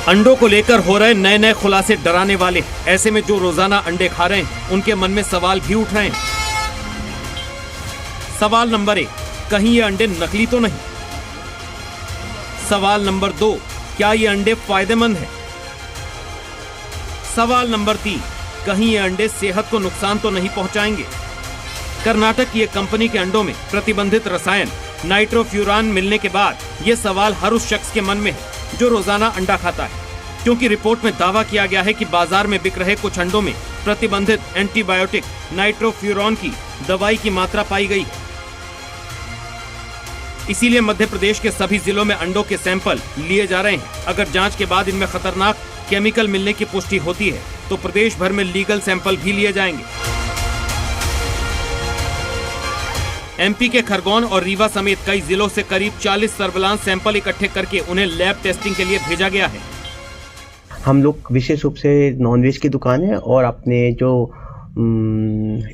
अंडों को लेकर हो रहे नए नए खुलासे डराने वाले। ऐसे में जो रोजाना अंडे खा रहे हैं उनके मन में सवाल भी उठ रहे हैं। सवाल नंबर 1, कहीं ये अंडे नकली तो नहीं? सवाल नंबर 2, क्या ये अंडे फायदेमंद हैं? सवाल नंबर 3, कहीं ये अंडे सेहत को नुकसान तो नहीं पहुंचाएंगे? कर्नाटक की एक कंपनी के अंडों में प्रतिबंधित रसायन नाइट्रोफ्यूरान मिलने के बाद ये सवाल हर उस शख्स के मन में है जो रोजाना अंडा खाता है, क्योंकि रिपोर्ट में दावा किया गया है कि बाजार में बिक रहे कुछ अंडों में प्रतिबंधित एंटीबायोटिक नाइट्रोफ्यूरान की दवाई की मात्रा पाई गई है। इसीलिए मध्य प्रदेश के सभी जिलों में अंडों के सैंपल लिए जा रहे हैं। अगर जांच के बाद इनमें खतरनाक केमिकल मिलने की पुष्टि होती है तो प्रदेश भर में लीगल सैंपल भी लिए जाएंगे। एमपी के खरगोन और रीवा समेत कई जिलों से करीब 40 सर्विलांस सैंपल इकट्ठे करके उन्हें लैब टेस्टिंग के लिए भेजा गया है। हम लोग विशेष रूप से नॉनवेज की दुकान है और अपने जो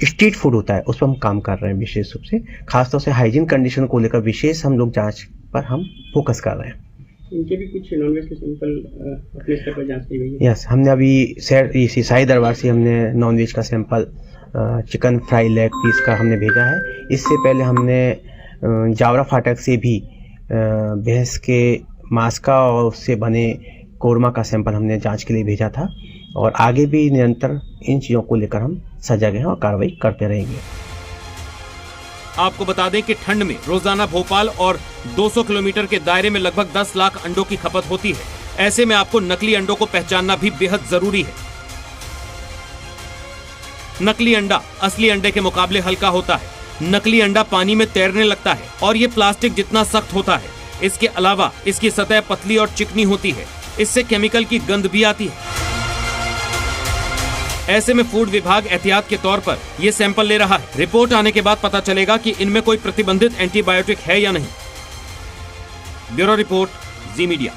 स्ट्रीट फूड होता है उस पर हम काम कर रहे हैं। विशेष रूप से खासतौर से हाइजीन कंडीशन को लेकर विशेष हम लोग जांच पर हम फोकस कर रहे हैं। इनके भी कुछ नॉनवेज के सैंपल अपने स्तर पर जांच की गई है। यस, हमने अभी साई दरबार से हमने नॉनवेज का sample chicken fry leg piece का हमने भेजा है। इससे पहले हमने जावरा फाटक से भी भैंस के मांस का और उससे बने कोरमा का सैंपल हमने जांच के लिए भेजा था और आगे भी निरंतर इन चीज़ों को लेकर हम सजग हैं और कार्रवाई करते रहेंगे। आपको बता दें कि ठंड में रोजाना भोपाल और 200 किलोमीटर के दायरे में लगभग 10 लाख अंडों की खपत होती है। ऐसे में आपको नकली अंडों को पहचानना भी बेहद जरूरी है। नकली अंडा असली अंडे के मुकाबले हल्का होता है। नकली अंडा पानी में तैरने लगता है और ये प्लास्टिक जितना सख्त होता है। इसके अलावा इसकी सतह पतली और चिकनी होती है। इससे केमिकल की गंध भी आती है। ऐसे में फूड विभाग एहतियात के तौर पर ये सैंपल ले रहा है। रिपोर्ट आने के बाद पता चलेगा कि इनमें कोई प्रतिबंधित एंटीबायोटिक है या नहीं। ब्यूरो रिपोर्ट, जी मीडिया।